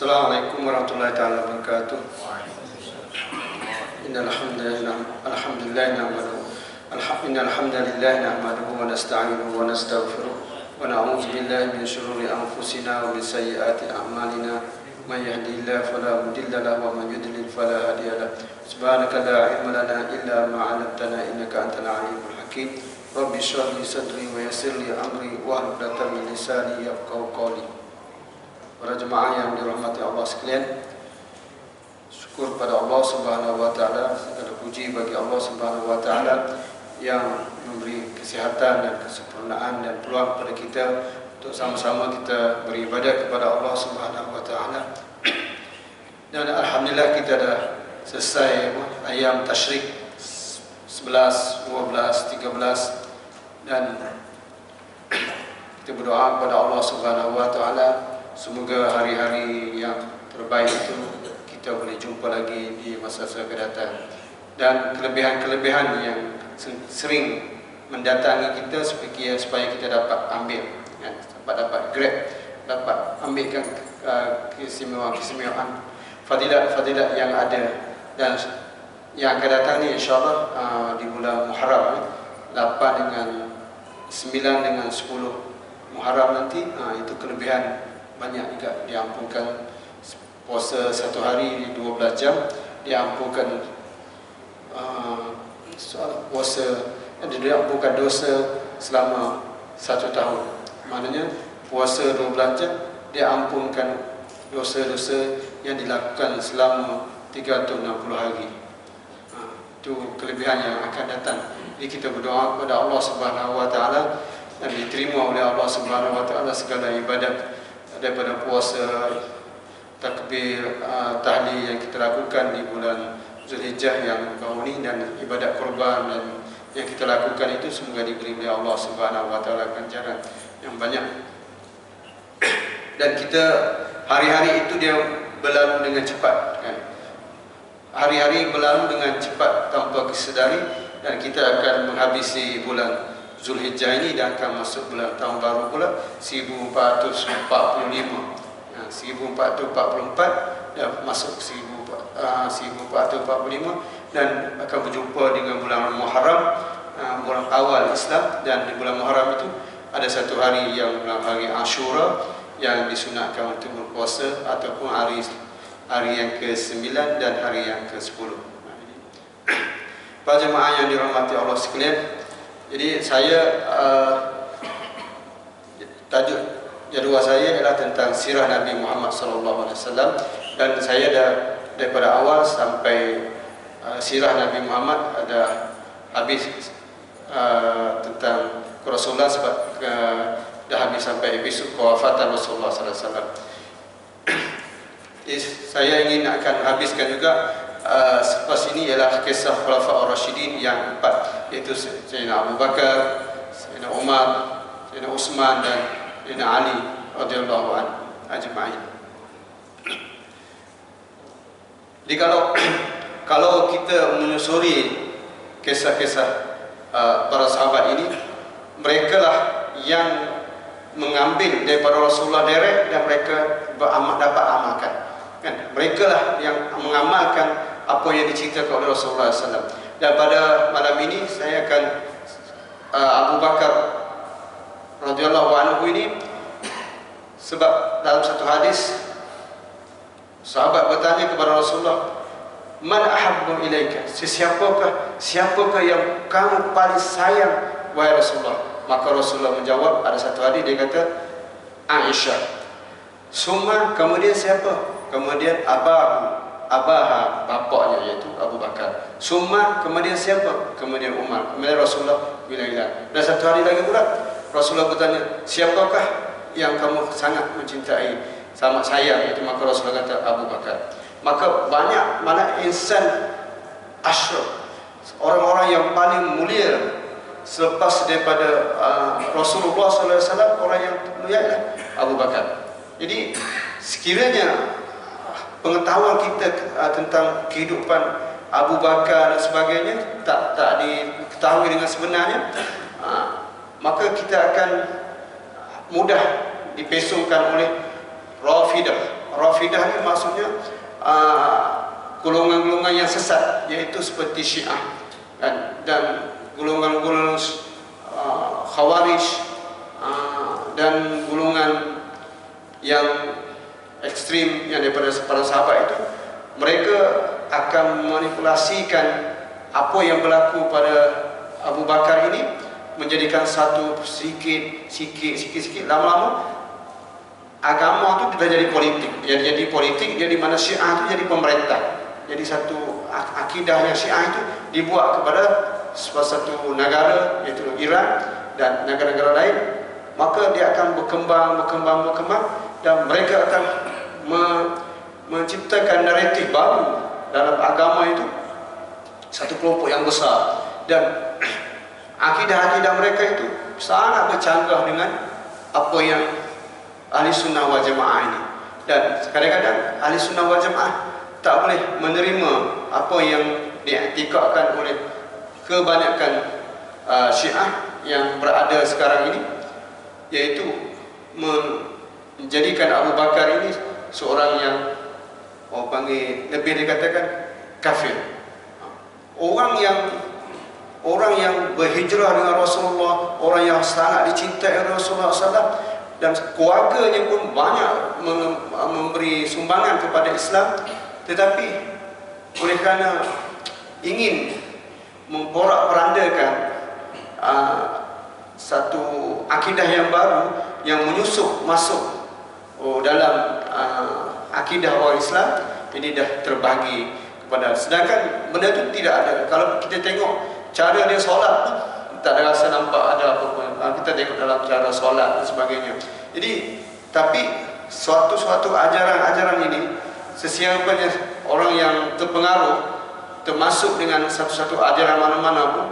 Assalamualaikum warahmatullahi taala wabarakatuh. Innal hamdalillah nahmaduhu wa nasta'inuhu wa nastaghfiruh wa na'udzu billahi min shururi anfusina wa min sayyiati a'malina. Man yahdihillahu fala mudilla lahu wa man yudlil fala hadiya lahu. Subhanaka la ilma lana illa ma 'allamtana innaka antal alimul hakim. Rabbi shrah li sadri wa yassir li amri wahlul 'uqdatam min lisani yafqahu qawli. Para jemaah yang dirahmati Allah sekalian, syukur pada Allah Subhanahu wa taala, segala puji bagi Allah Subhanahu wa taala yang memberi kesihatan dan kesempurnaan dan peluang kepada kita untuk sama-sama kita beribadah kepada Allah Subhanahu wa taala. Dan alhamdulillah kita dah selesai ayam tasyrik 11, 12, 13 dan kita berdoa kepada Allah Subhanahu wa taala semoga hari-hari yang terbaik itu kita boleh jumpa lagi di masa-masa akan datang, dan kelebihan-kelebihan yang sering mendatangi kita supaya kita dapat ambil, dapat grab, dapat ambilkan keistimewaan fadilat yang ada. Dan yang akan datang ni insyaAllah di bulan Muharram 8 dengan 9 dengan 10 Muharram nanti, itu kelebihan banyak juga. Diampunkan puasa 1 hari 12 jam, diampunkan diampunkan dosa selama 1 tahun. Maknanya puasa 12 jam diampunkan dosa-dosa yang dilakukan selama 360 hari. Itu kelebihan yang akan datang. Jadi kita berdoa kepada Allah Subhanahu wa taala dan diterima oleh Allah Subhanahu wa taala segala ibadat, daripada puasa, takbir, tahlil yang kita lakukan di bulan Zulhijjah yang baru ini, dan ibadat korban dan yang kita lakukan itu semoga diberi oleh Allah Subhanahu wa taala ganjaran yang banyak. Dan kita hari-hari itu dia berlalu dengan cepat, kan? Hari-hari berlalu dengan cepat tanpa kesedari, dan kita akan menghabisi bulan Zulhijjah ini dan akan masuk bulan tahun baru pula 1445. 1444 dan masuk 1445 dan akan berjumpa dengan bulan Muharram, bulan awal Islam. Dan di bulan Muharram itu ada satu hari yang hari Ashura yang disunatkan untuk berpuasa, ataupun hari yang ke-9 dan hari yang ke-10. Para jemaah yang dirahmati Allah sekalian, jadi saya tajuk jadual saya ialah tentang sirah Nabi Muhammad SAW, dan saya daripada awal sampai sirah Nabi Muhammad ada habis tentang Rasulullah, sebab dah habis sampai episod kewafatan Rasulullah SAW. Jadi saya ingin akan habiskan juga selepas ini ialah kisah Khulafa' ar-Rasyidin yang 4, iaitu Sayyidina Abu Bakar, Sayyidina Umar, Sayyidina Utsman dan Sayyidina Ali radhiyallahu anhu ajma'in. Jadi kalau kita menyusuri kisah-kisah para sahabat ini, mereka lah yang mengambil daripada Rasulullah direct dan mereka dapat amalkan, kan? Mereka lah yang mengamalkan apa yang diceritakan oleh Rasulullah SAW. Dan pada malam ini saya akan Abu Bakar radhiyallahu anhu ini, sebab dalam satu hadis sahabat bertanya kepada Rasulullah, man ahabbu ilaika, siapakah yang kamu paling sayang wahai Rasulullah? Maka Rasulullah menjawab, ada satu hadis dia kata Aisyah. Summa, kemudian siapa? Kemudian Abaha, bapaknya iaitu Abu Bakar. Summa, kemudian siapa? Kemudian Umar. Kemudian Rasulullah bila-bila. Dan satu hari lagi pula Rasulullah bertanya, siapakah yang kamu sangat mencintai, sangat sayang? Itu maka Rasulullah kata Abu Bakar. Maka banyak mana insan asyraf, orang-orang yang paling mulia selepas daripada Rasulullah SAW, orang yang mulia adalah Abu Bakar. Jadi sekiranya pengetahuan kita tentang kehidupan Abu Bakar dan sebagainya tak diketahui dengan sebenarnya, maka kita akan mudah dipesongkan oleh Rafidah Rafidah ni maksudnya golongan-golongan yang sesat, yaitu seperti Syiah dan golongan-golongan Khawarij dan golongan yang ekstrim yang daripada para sahabat itu. Mereka akan memanipulasikan apa yang berlaku pada Abu Bakar ini, menjadikan satu sikit lama-lama agama itu sudah jadi politik. Jadi politik, jadi mana Syiah itu jadi pemerintah. Jadi satu akidahnya Syiah itu dibuat kepada satu negara, iaitu Iran dan negara-negara lain. Maka dia akan berkembang dan mereka akan menciptakan naratif baru dalam agama itu, satu kelompok yang besar, dan akidah-akidah mereka itu sangat bercanggah dengan apa yang Ahli Sunnah wal Jamaah ini. Dan kadang-kadang Ahli Sunnah wal Jamaah tak boleh menerima apa yang diiktikadkan oleh kebanyakan Syiah yang berada sekarang ini, yaitu menjadikan Abu Bakar ini seorang yang lebih dikatakan kafir. Orang yang berhijrah dengan Rasulullah, orang yang sangat dicintai Rasulullah SAW, dan keluarganya pun banyak memberi sumbangan kepada Islam, tetapi oleh kerana ingin memporak-perandakan satu akidah yang baru yang menyusup masuk dalam akidah orang Islam, ini dah terbagi kepada. Sedangkan benda itu tidak ada. Kalau kita tengok cara dia solat, tak ada rasa nampak ada apa-apa. Kita tengok dalam cara solat dan sebagainya. Jadi, tapi suatu ajaran-ajaran ini, sesiapa orang yang terpengaruh, termasuk dengan satu-satu ajaran mana-mana pun,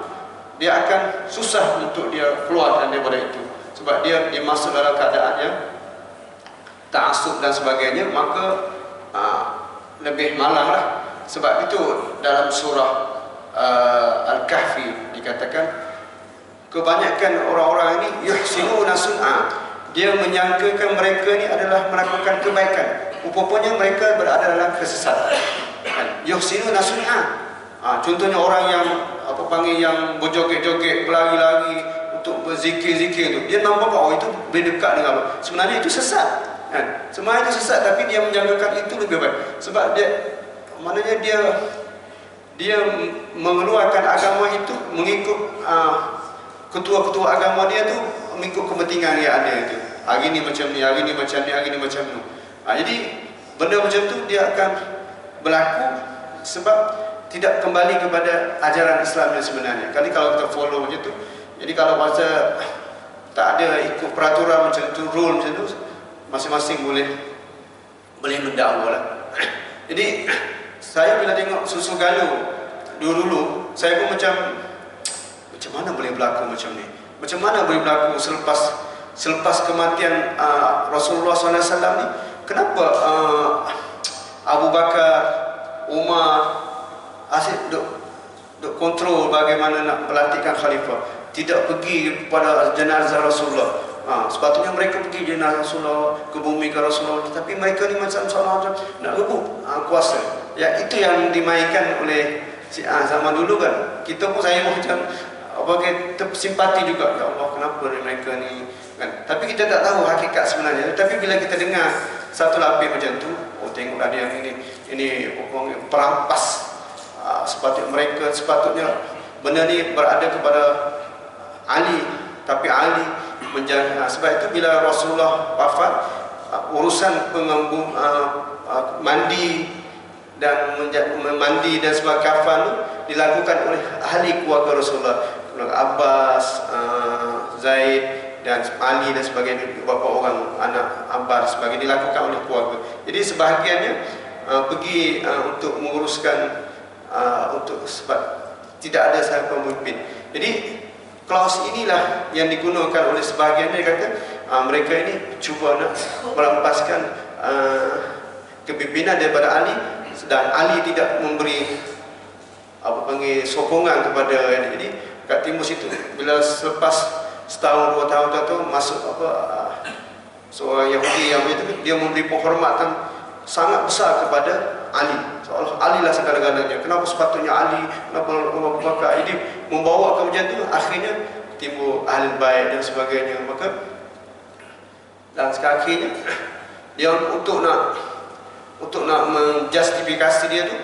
dia akan susah untuk dia keluar daripada itu. Sebab dia masuk dalam keadaan yang ta'assub dan sebagainya, maka lebih malanglah. Sebab itu dalam surah Al-Kahfi dikatakan, kebanyakan orang-orang ini yuhsinuna sun'a, dia menyangkakan mereka ini adalah melakukan kebaikan, rupanya mereka berada dalam kesesatan. Yuhsinuna sun'a, contohnya orang yang yang berjoget-joget, berlari-lari untuk berzikir-zikir itu, dia nampak itu lebih dekat dengan Allah. Sebenarnya itu sesat. Sebenarnya itu sesat, tapi dia menjangkakan itu lebih baik. Sebab maknanya dia mengeluarkan agama itu mengikut ketua-ketua agama dia tu, mengikut kepentingan yang ada itu. Hari ni macam ni, hari ni macam ni, hari ni macam ni. Jadi benda macam tu dia akan berlaku sebab tidak kembali kepada ajaran Islam yang sebenarnya. Kalau kita follow macam tu, jadi kalau masa tak ada ikut peraturan macam tu, rule macam tu, masing-masing boleh mendakwa lah. Jadi saya bila tengok susu galuh dulu, saya pun macam mana boleh berlaku macam ni? Macam mana boleh berlaku selepas kematian Rasulullah SAW ni? Kenapa Abu Bakar, Umar asyik duk kontrol bagaimana nak pelantikan khalifah, tidak pergi kepada jenazah Rasulullah? Sepatutnya mereka pergi jenazah Rasulullah, ke bumi ke Rasulullah, tapi mereka ni macam seolah-olah nak rebut kuasa. Ya, itu yang dimainkan oleh zaman dulu kan. Kita pun, saya pun macam simpati juga, ya Allah kenapa mereka ni kan. Tapi kita tak tahu hakikat sebenarnya. Tapi bila kita dengar satu lapis macam tu, tengok ada yang ini perampas. Sepatutnya benda ni berada kepada Ali, tapi Ali menjaga. Sebab itu bila Rasulullah wafat, urusan mandi dan mandi dan sebagainya kafan dilakukan oleh ahli keluarga Rasulullah, Abbas, Zaid dan Ali dan sebagainya, beberapa orang anak Abbas sebagainya, dilakukan oleh keluarga. Jadi sebahagiannya pergi untuk menguruskan sebab tidak ada siapa pemimpin. Jadi klaus inilah yang digunakan oleh sebahagian. Dia kata mereka ini cuba nak merampaskan kepimpinan daripada Ali, sedang Ali tidak memberi sokongan kepada. Jadi kat Timus itu bila selepas setahun 2 tahun tu masuk seorang Yahudi yang itu, dia memberi penghormatan sangat besar kepada Ali. Seolah Ali lah segala-galanya. Kenapa sepatutnya Ali? Kenapa Abu Bakar? Ini membawa ke macam tu, akhirnya timbul ahli bait dan sebagainya. Maka dan akhirnya dia untuk nak menjustifikasi dia tu,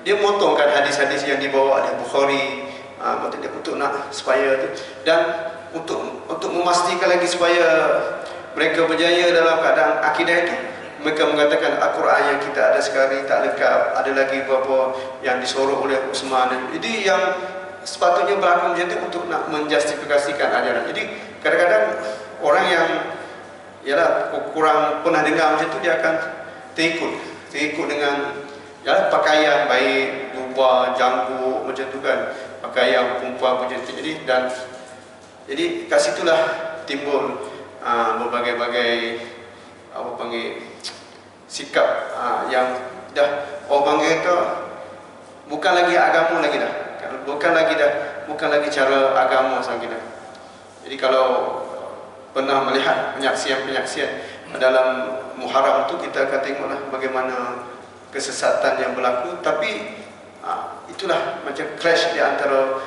dia motongkan hadis-hadis yang dibawa oleh Bukhari, maksudnya untuk nak supaya tu, dan untuk memastikan lagi supaya mereka berjaya dalam keadaan akidah itu, mereka mengatakan Al-Quran yang kita ada sekarang tak lengkap, ada lagi beberapa yang disorok oleh Utsman. Jadi yang sepatutnya berlaku macam itu untuk nak menjustifikasikan ajaran. Jadi kadang-kadang orang yang kurang pernah dengar macam tu, dia akan terikut dengan pakaian baik, jubah, janggut macam tu kan, pakaian perempuan macam tu. Jadi kat situlah timbul berbagai-bagai sikap yang dah orang panggil tu bukan lagi agama lagi dah. Bukan lagi cara agama lagi dah. Jadi kalau pernah melihat penyaksian dalam Muharram tu, kita akan tengoklah bagaimana kesesatan yang berlaku, tapi itulah macam clash di antara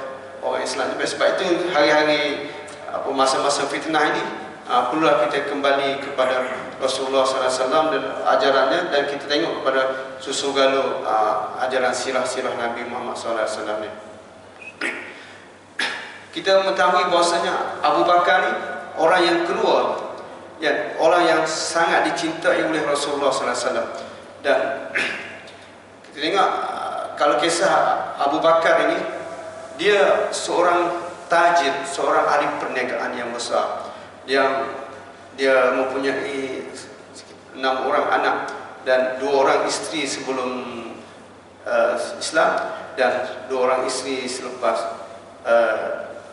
orang Islam. Sebab itu hari-hari masa-masa fitnah ini perlulah kita kembali kepada Rasulullah SAW dan ajarannya, dan kita tengok kepada susu galur ajaran sirah Nabi Muhammad SAW ni. Kita mengetahui bahwasanya Abu Bakar ni orang yang kedua, orang yang sangat dicintai oleh Rasulullah SAW. Dan kita tengok kalau kisah Abu Bakar ini, dia seorang tajir, seorang ahli perniagaan yang besar, yang dia mempunyai 6 orang anak dan 2 orang isteri sebelum Islam, dan 2 orang isteri selepas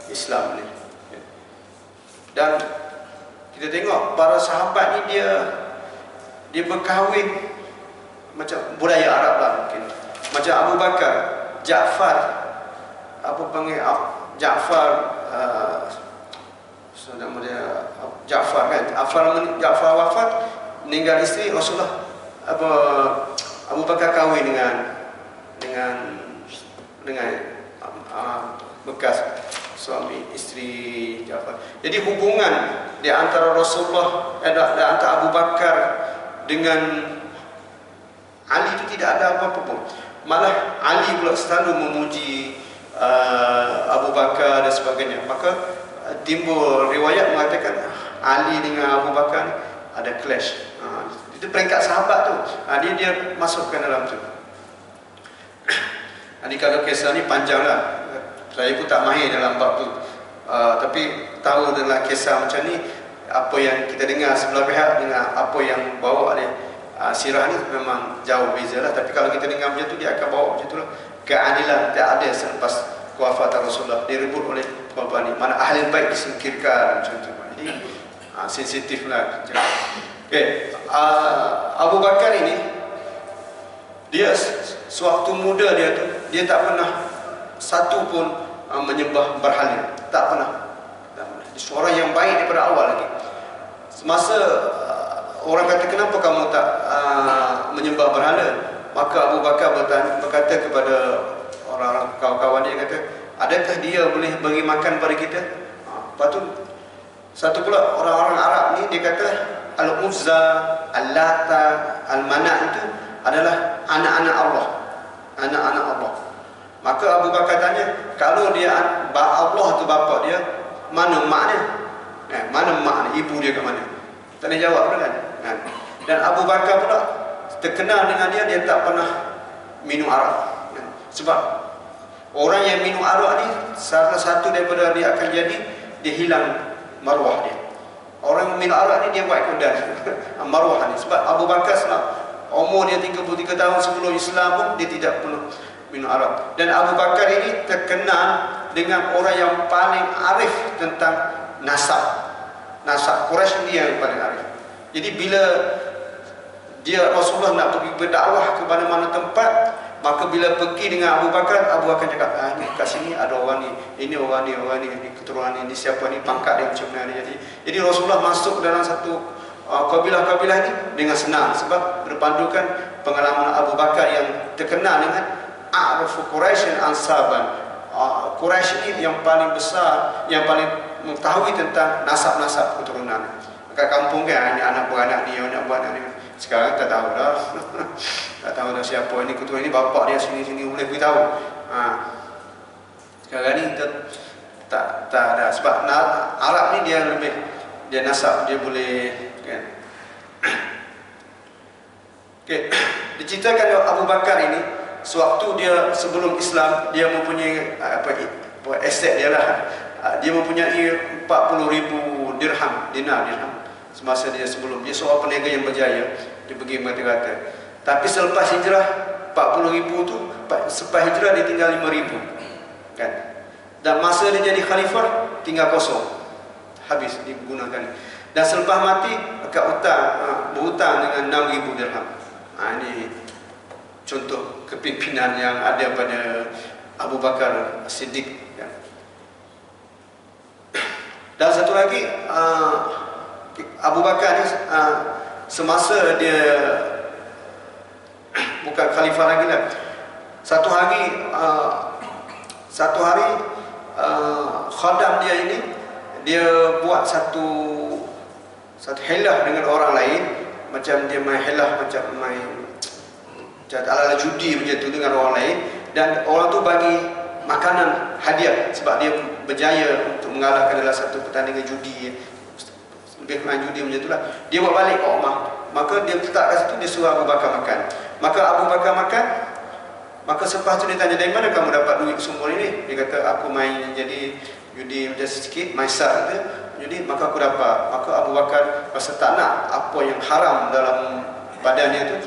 Islam ni. Dan kita tengok para sahabat ni, dia berkahwin macam budaya Arab lah mungkin. Macam Abu Bakar, Ja'far nama dia Ja'far kan. Ja'far wafat, meninggal isteri, Rasulullah Abu Bakar kahwin dengan bekas suami isteri Ja'far. Jadi hubungan di antara Rasulullah di antara Abu Bakar dengan Ali itu tidak ada apa-apa pun. Malah Ali pula selalu memuji Abu Bakar dan sebagainya. Maka timbul riwayat mengatakan Ali dengan Abu Bakar ada clash. Itu peringkat sahabat tu. Dia masukkan dalam tu. Jadi kalau kisah ni panjang lah. Saya pun tak mahir dalam bab tu. Tapi tahu dalam kisah macam ni, apa yang kita dengar sebelah pihak dengan apa yang bawa oleh sirah ni memang jauh beza lah. Tapi kalau kita dengar macam tu, dia akan bawa macam tu lah. Keadilan tak ada selepas kewafatan Rasulullah, direbut oleh korban ni. Mana ahli baik disingkirkan macam tu. Jadi sensitif lah. Okay. Abu Bakar ini, dia sewaktu muda dia tak pernah satu pun menyembah berhala. Tak pernah. Seorang yang baik daripada awal lagi. Semasa orang kata kenapa kamu tak menyembah berhala, maka Abu Bakar berkata kepada orang-orang kawan-kawan dia, kata, adakah dia boleh bagi makan pada kita? Lepas tu satu pula orang-orang Arab ni, dia kata Al-Uzza, Al-Lata, Al-Manat itu adalah anak-anak Allah. Anak-anak Allah. Maka Abu Bakar tanya, kalau dia Allah tu bapa dia, mana maknya? Mana maknya? Ibu dia ke mana? Tak boleh jawab pula kan? Dan Abu Bakar pula terkenal dengan dia tak pernah minum arak. Sebab orang yang minum arak ni, salah satu daripada dia akan jadi, dia hilang maruah dia. Orang minum arak ni dia buat kemudian maruah ni. Sebab Abu Bakar umur dia 33 tahun sebelum Islam pun dia tidak pernah minum arak. Dan Abu Bakar ini terkenal dengan orang yang paling arif tentang nasab. Nasab Quraisy dia yang paling arif. Jadi bila Rasulullah nak pergi berdakwah ke mana-mana tempat, maka bila pergi dengan Abu Bakar cakap, ni kat sini ada orang ni, ini orang ni, ini keturunan ni siapa ni, pangkat dia macam mana ni. Jadi Rasulullah masuk dalam satu kabilah-kabilah ni dengan senang, sebab berpandukan pengalaman Abu Bakar yang terkenal dengan A'rafu Quraisyin Ansaban. Quraisy ini yang paling besar, yang paling mengetahui tentang nasab-nasab keturunan. Kat kampung kan, ini anak beranak ni, anak beranak ni. Sekarang tak tahu dah. Tak tahu dah siapa ini keturunan ini, bapak dia sini-sini boleh beritahu. Sekarang ni tak ada. Sebab Arab ni dia lebih, dia nasab, dia boleh kan. Okay. Diceritakan Abu Bakar ini, sewaktu dia sebelum Islam, dia mempunyai aset dia lah. Dia mempunyai 40,000 dinar. Semasa dia sebelum, dia seorang peniaga yang berjaya, dia pergi mata-mata. Tapi selepas hijrah 40,000 tu, selepas hijrah dia tinggal 5,000 kan. Dan masa dia jadi khalifah tinggal kosong, habis digunakan. Dan selepas mati berhutang dengan 6,000 dirham. Ini contoh kepimpinan yang ada pada Abu Bakar Siddiq. Dan satu lagi, Abu Bakar ni semasa dia bukan khalifah lagi lah, satu hari khadam dia ini, dia buat satu helah dengan orang lain, macam dia main helah, macam main ala-ala judi macam tu dengan orang lain, dan orang tu bagi makanan hadiah sebab dia berjaya untuk mengalahkan dalam satu pertandingan judi, lebih kurang judi macam itulah. Dia bawa balik ke rumah, maka dia letak kat situ, dia suruh Abu Bakar makan. Maka Abu Bakar makan, maka selepas tu dia tanya, dari mana kamu dapat duit semua ini? Dia kata, aku main jadi judi macam sikit, maisar kata, jadi maka aku dapat. Maka Abu Bakar rasa tak nak apa yang haram dalam badannya tu,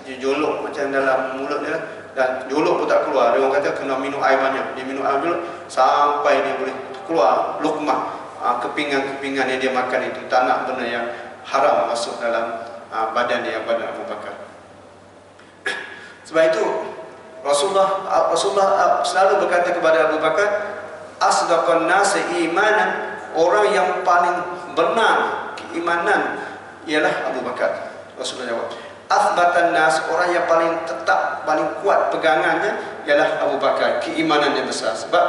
dia jolok macam dalam mulut dia, dan jolok pun tak keluar. Dia orang kata kena minum air banyak. Dia minum air dulu sampai dia boleh keluar lukmah, kepingan-kepingan yang dia makan itu. Tak nak benda yang haram masuk dalam badan dia, badan Abu Bakar. Sebab itu Rasulullah selalu berkata kepada Abu Bakar, asdaqan nas imanan, orang yang paling benar keimanan ialah Abu Bakar. Rasulullah jawab, athbatan nas, orang yang paling tetap, paling kuat pegangannya ialah Abu Bakar, keimanannya besar. Sebab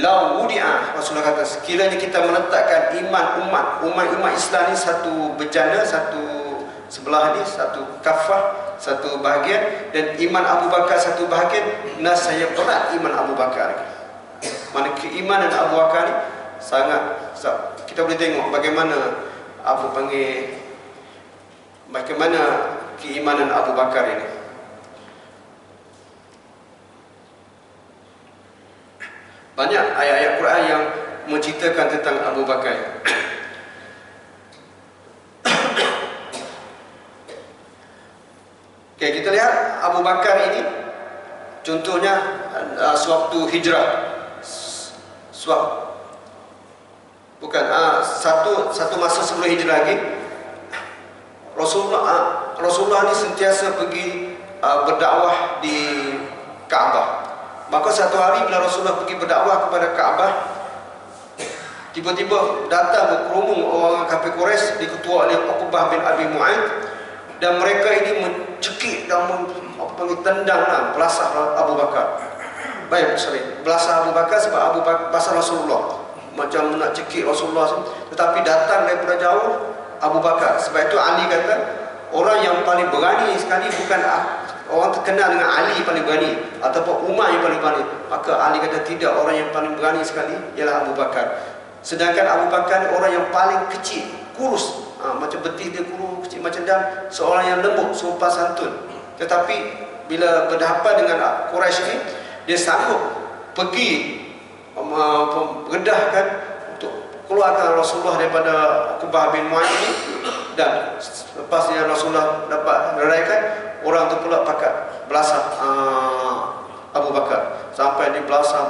lau wudi'ah, Rasulullah kata, sekiranya kita meletakkan iman umat Islam ni satu bejana, satu sebelah ni, satu kafah, satu bahagian, dan iman Abu Bakar satu bahagian, saya berat iman Abu Bakar. Mana keimanan Abu Bakar ni sangat, kita boleh tengok bagaimana bagaimana keimanan Abu Bakar ini. Banyak ayat-ayat Quran yang menceritakan tentang Abu Bakar. Okay, kita lihat Abu Bakar ini, contohnya sewaktu hijrah, satu masa sebelum hijrah lagi, Rasulullah ni sentiasa pergi berdakwah di Kaabah. Maka satu hari bila Rasulullah pergi berdakwah kepada Kaabah, tiba-tiba datang berkerumun orang kafir Quraisy diketuai oleh Uqbah bin Abi Mu'ayyid, dan mereka ini mencekik dan tendang belasah Abu Bakar. Belasah Abu Bakar sebab Abu Bakar belasah Rasulullah, macam nak cekik Rasulullah. Tetapi datang daripada jauh Abu Bakar. Sebab itu Ali kata, orang yang paling berani sekali bukan orang terkenal dengan Ali paling berani ataupun Umar yang paling berani. Maka Ali kata tidak, orang yang paling berani sekali ialah Abu Bakar. Sedangkan Abu Bakar ni orang yang paling kecil, kurus, macam betis dia kurus kecil macam, dan seorang yang lembut, sopan santun. Tetapi bila berhadapan dengan Quraisy ni, dia sanggup pergi meredahkan untuk keluarkan Rasulullah daripada Uqbah bin Mu'ayyid ini. Dan lepas yang Rasulullah dapat reraikan, orang tu pula pakat belasah Abu Bakar, sampai dia belasah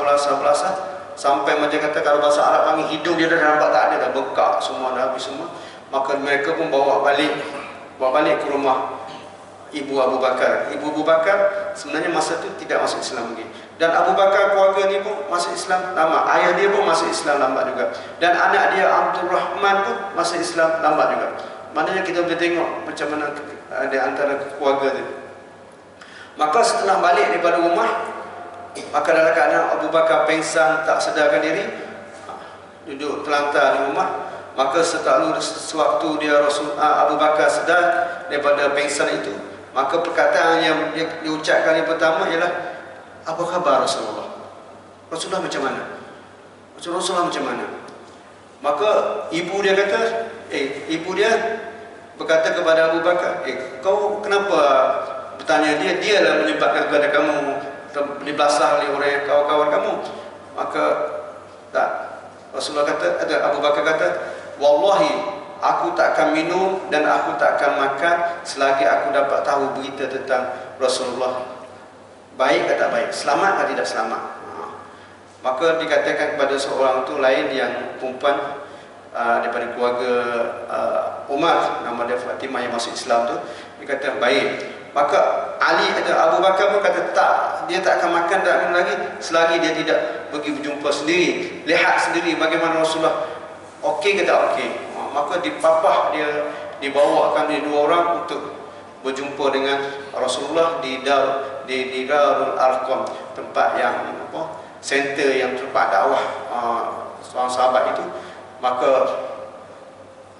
sampai macam kata kalau bahasa Arab panggil hidung dia dah nampak tak ada dah, bekak semua dah habis semua. Maka mereka pun bawa balik ke rumah ibu Abu Bakar. Ibu Abu Bakar sebenarnya masa tu tidak masuk Islam lagi, dan Abu Bakar keluarga ni pun masuk Islam lama, ayah dia pun masuk Islam lambat juga, dan anak dia Abdul Rahman pun masuk Islam lambat juga. Maknanya kita boleh tengok macam mana ada antara keluarga tu. Maka setelah balik daripada rumah, maka dalam keadaan Abu Bakar pengsan tak sedarkan diri, duduk terlantar di rumah. Maka sewaktu dia Abu Bakar sedar daripada pengsan itu, maka perkataan yang dia diucapkan yang pertama ialah, apa khabar Rasulullah? Rasulullah macam mana? Rasulullah macam mana? Maka ibu dia berkata kepada Abu Bakar, kau kenapa bertanya dia? Dialah menyebabkan kepada kamu dibelasah oleh orang kawan-kawan kamu. Maka tak, Rasulullah kata, Abu Bakar kata, wallahi aku tak akan minum dan aku tak akan makan selagi aku dapat tahu berita tentang Rasulullah, baik atau tak baik, selamat atau tidak selamat. Maka dikatakan kepada seorang tu lain yang perempuan daripada keluarga Umar, nama dia Fatimah yang masuk Islam tu, dia kata baik. Maka Ali atau Abu Bakar pun kata tak, dia tak akan makan dan minum lagi selagi dia tidak pergi berjumpa sendiri, lihat sendiri bagaimana Rasulullah, okey ke tak okey. Maka dipapah dia, dibawakan dia dua orang untuk berjumpa dengan Rasulullah di Darul Arqam, tempat yang center yang tempat dakwah seorang sahabat itu. Maka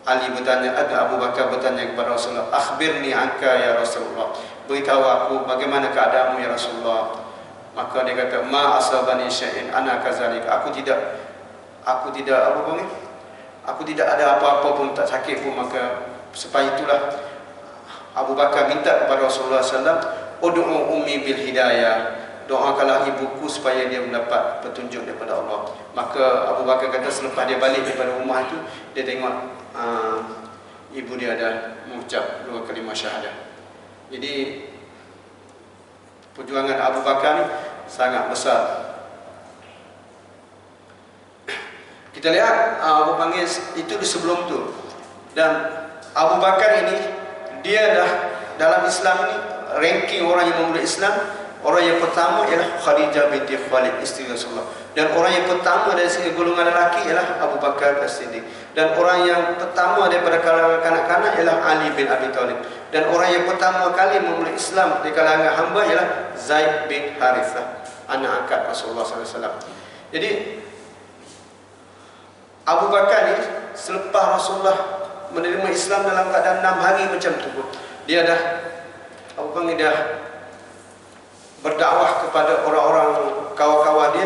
Ali bertanya, Abu Bakar bertanya kepada Rasulullah, akhbirni anka ya Rasulullah, beritahu aku bagaimana keadaanmu ya Rasulullah. Maka dia kata, ma asabani syai'in ana kazalik, aku tidak ada apa-apa pun, tak sakit pun. Maka sebab itulah Abu Bakar minta kepada Rasulullah SAW, ud'u ummi bil hidayah, doakanlah ibuku supaya dia mendapat petunjuk daripada Allah. Maka Abu Bakar kata selepas dia balik daripada rumah itu, dia tengok ibu dia ada mengucap 2 kalimah syahadah. Jadi perjuangan Abu Bakar ni sangat besar. Kita lihat Abu panggil itu di sebelum tu. Dan Abu Bakar ini, dia dah dalam Islam ini, ranking orang yang memeluk Islam, orang yang pertama ialah Khadijah binti Khalid, isteri Rasulullah. Dan orang yang pertama dari segi golongan lelaki ialah Abu Bakar As-Siddiq. Dan orang yang pertama daripada kalangan kanak-kanak ialah Ali bin Abi Thalib. Dan orang yang pertama kali memeluk Islam di kalangan hamba ialah Zaid bin Harithah, anak angkat Rasulullah SAW. Jadi Abu Bakar ni selepas Rasulullah menerima Islam dalam keadaan 6 hari macam tu pun, dia dah berdakwah kepada orang-orang kawan-kawan dia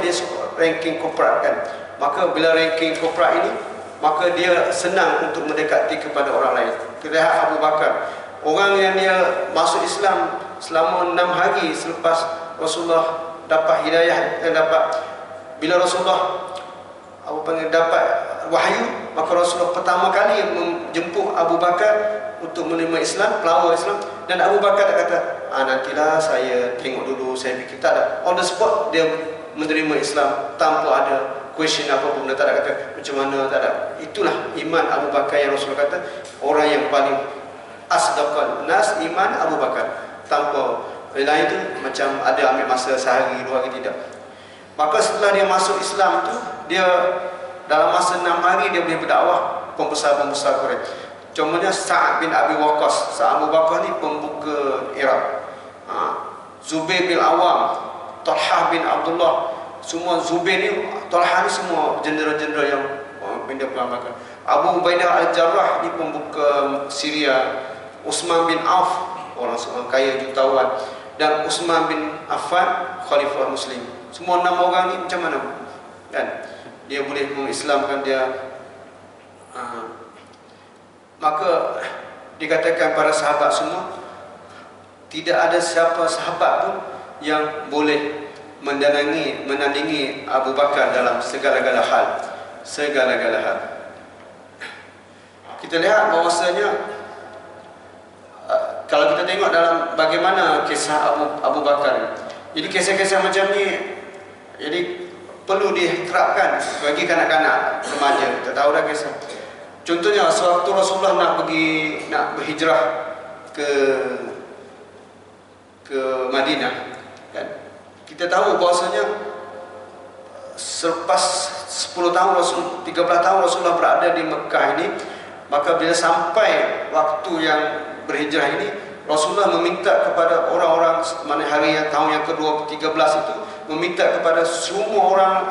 ranking korporat kan. Maka bila ranking korporat ini, maka dia senang untuk mendekati kepada orang lain. Kita lihat Abu Bakar, orang yang dia masuk Islam selama 6 hari selepas Rasulullah dapat hidayah, bila Rasulullah dapat wahyu, maka Rasulullah pertama kali menjemput Abu Bakar untuk menerima Islam, pelawar Islam. Dan Abu Bakar tak kata, nantilah saya tengok dulu, saya fikir. Tak ada, on the spot dia menerima Islam tanpa ada question apapun. Dia tak ada kata macam mana, tak ada. Itulah iman Abu Bakar yang Rasulullah kata orang yang paling asdaqan nas iman Abu Bakar. Tanpa lain itu macam ada ambil masa sehari 2 hari, tidak. Maka setelah dia masuk Islam tu, dia dalam masa 6 hari dia boleh berdakwah pembesar-pembesar Quraisy. Contohnya Sa'ad bin Abi Waqqas. Sa'ad Abu Bakar ni pembuka Iraq. Zubair bin Awam, Talhah bin Abdullah, semua Zubair ni, Talhah ni semua jeneral-jeneral yang pindah perang Bakar. Abu Ubaidah Al-Jarrah ni pembuka Syria. Utsman bin Auf, orang kaya jutawan. Dan Utsman bin Affan, Khalifah Muslim. Semua 6 orang ni macam mana kan dia boleh mengislamkan dia. Maka dikatakan para sahabat semua, tidak ada siapa sahabat pun yang boleh menandingi Abu Bakar dalam segala-gala hal. Kita lihat bahawasanya kalau kita tengok dalam bagaimana kisah Abu Bakar, jadi kisah-kisah macam ni jadi perlu diterapkan bagi kanak-kanak remaja. Kita tahu dah kisah. Contohnya sewaktu Rasulullah nak berhijrah ke Madinah kan. Kita tahu bahawasanya selepas 10 tahun 13 tahun Rasulullah berada di Mekah ini, maka bila sampai waktu yang berhijrah ini, Rasulullah meminta kepada orang-orang mana hari yang tahun yang ke-13 itu, meminta kepada semua orang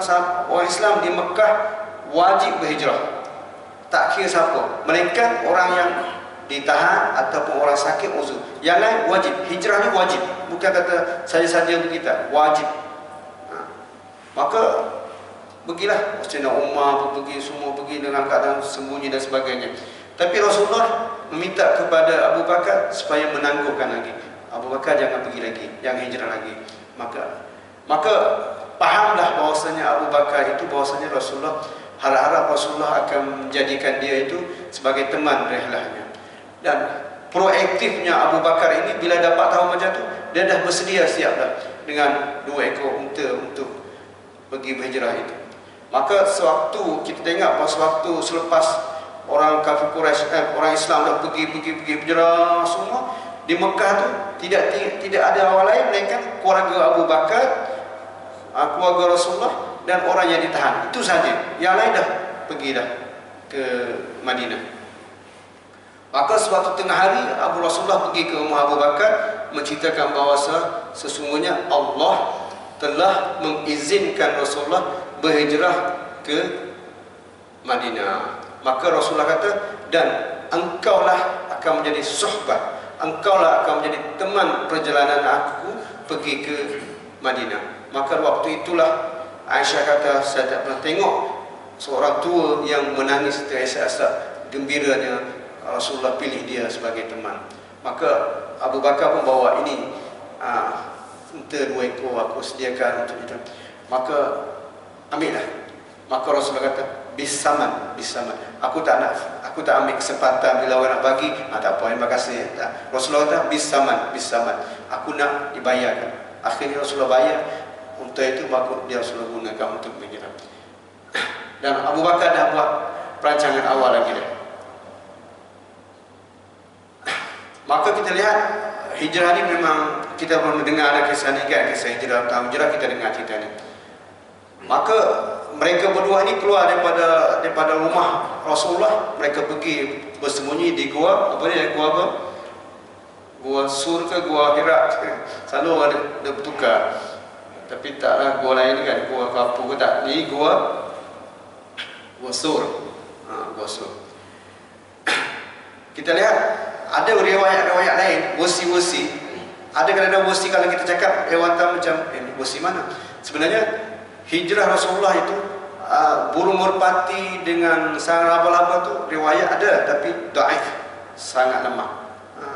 Islam di Mekah wajib berhijrah. Tak kira siapa, melainkan orang yang ditahan ataupun orang sakit uzur. Yang lain wajib. Hijrah ni wajib. Bukan kata saja-saja kita, wajib. Maka pergilah Sayyidina Umar pergi, semua pergi dengan keadaan sembunyi dan sebagainya. Tapi Rasulullah meminta kepada Abu Bakar supaya menangguhkan lagi. Abu Bakar jangan pergi lagi, jangan hijrah lagi. Maka pahamlah bahwasanya Abu Bakar itu, bahwasanya Rasulullah harap-harap Rasulullah akan menjadikan dia itu sebagai teman rihlahnya. Dan proaktifnya Abu Bakar ini bila dapat tahu macam tu, dia dah bersedia siap dah dengan 2 ekor unta untuk pergi berhijrah itu. Maka sewaktu kita tengok, sewaktu selepas orang kafir Quraisy, orang Islam dah pergi berhijrah semua di Mekah tu, tidak ada orang lain melainkan keluarga Abu Bakar, keluarga Rasulullah dan orang yang ditahan. Itu saja. Yang lain dah pergi dah ke Madinah. Maka sewaktu tengah hari Rasulullah pergi ke rumah Abu Bakar menceritakan bahawa sesungguhnya Allah telah mengizinkan Rasulullah berhijrah ke Madinah. Maka Rasulullah kata, dan engkaulah akan menjadi suhbah, engkaulah akan menjadi teman perjalanan aku pergi ke Madinah. Maka waktu itulah Aisyah kata, saya tak pernah tengok seorang tua yang menangis terasa-asa gembiranya Rasulullah pilih dia sebagai teman. Maka Abu Bakar pun bawa ini unta 2 ekor aku sediakan untuk itu. Maka ambillah. Maka Rasulullah kata, bisaman. Aku tak ambil kesempatan bila awak nak bagi. Tak apa, terima kasih. Tak. Rasulullah kata bisaman. Aku nak dibayarkan. Akhirnya Rasulullah bayar unta itu, bagus dia Rasulullah gunakan untuk berhijrah. Dan Abu Bakar dah buat perancangan awal lagi dah. Maka kita lihat hijrah ni memang kita perlu dengar ada kisah ni kan, kisah hijrah, hijrah kita dengar cerita ni. Maka mereka berdua ni keluar daripada rumah Rasulullah, mereka pergi bersembunyi di gua, apa dia, gua apa? Gua Sur ke gua Hira, selalu ada bertukar. Tapi taklah gua lain kan, gua apa ke tak. Ni gua Sur. Gua Sur. Kita lihat ada riwayat-riwayat lain, wasi-wasi. Ada kadang-kadang wasi kalau kita cakap hewan macam wasi mana? Sebenarnya hijrah Rasulullah itu burung merpati dengan sarang laba-laba tu riwayat ada, tapi dhaif, sangat lemah.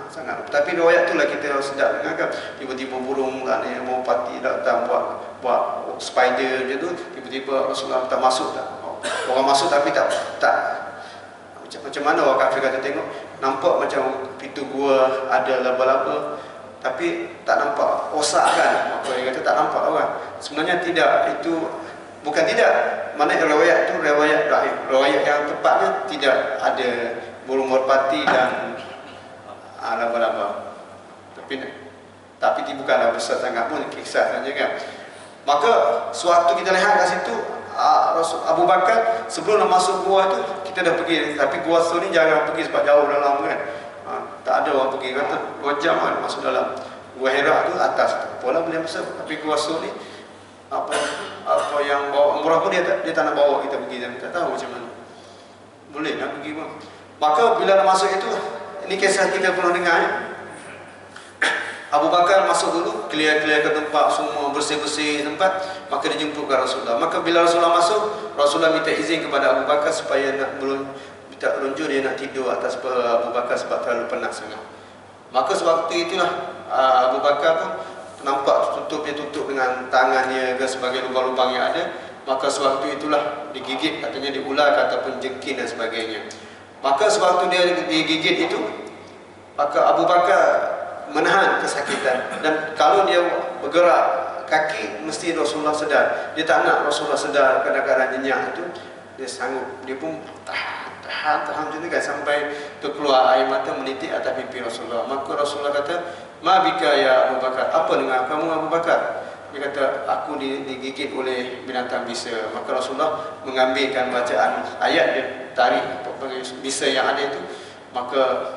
Sangat. Tapi riwayat itulah kita sedap dengarkan. Tiba-tiba burung merpati datang buat spider je tu, tiba-tiba Rasulullah tak masuk tak. Orang masuk tapi tak macam mana orang kafir kata tengok, nampak macam pintu gua ada laba-laba tapi tak nampak rosak kan. Maka dia kata tak nampak orang. Sebenarnya tidak, itu bukan tidak. Mana riwayat itu riwayat dhaif. Riwayat yang tepatnya tidak ada burung merpati dan laba-laba. Tapi bukanlah besar sangat pun, kisah saja kan. Maka sewaktu kita lihat kat situ, Abu Bakar sebelum nak masuk gua tu kita dah pergi, tapi gua Sur ni jangan pergi sebab jauh dalam kan. Tak ada orang pergi, kata 2 jam kan masuk dalam. Gua Hira tu atas, pola boleh masuk, tapi gua Sur ni apa yang bawa umrah pun dia tak nak bawa kita pergi, dan tak tahu macam mana. Boleh nak pergi pun. Maka bila nak masuk itu, ini kisah kita pernah dengar ya. Abu Bakar masuk dulu, clear ke tempat, semua bersih-bersih tempat, maka dia jemput ke Rasulullah. Maka bila Rasulullah masuk, Rasulullah minta izin kepada Abu Bakar supaya minta pelunjuk dia nak tidur atas Abu Bakar sebab terlalu penat sangat. Maka sewaktu itulah Abu Bakar pun nampak tutup dengan tangannya ke sebagai lubang-lubang yang ada. Maka sewaktu itulah digigit, katanya diular ataupun jengking dan sebagainya. Maka sewaktu dia digigit itu, maka Abu Bakar menahan kesakitan, dan kalau dia bergerak kaki mesti Rasulullah sedar. Dia tak nak Rasulullah sedar kadang-kadang nyenyak itu, dia sanggup, dia pun tahan macam tu kan, sampai terkeluar air mata menitik atas pipi Rasulullah. Maka Rasulullah kata, "Ma bika ya Abu Bakar?" Apa dengan kamu Abu Bakar? Dia kata, "Aku digigit oleh binatang bisa." Maka Rasulullah mengambilkan bacaan ayat, dia tarik bisa yang ada itu, maka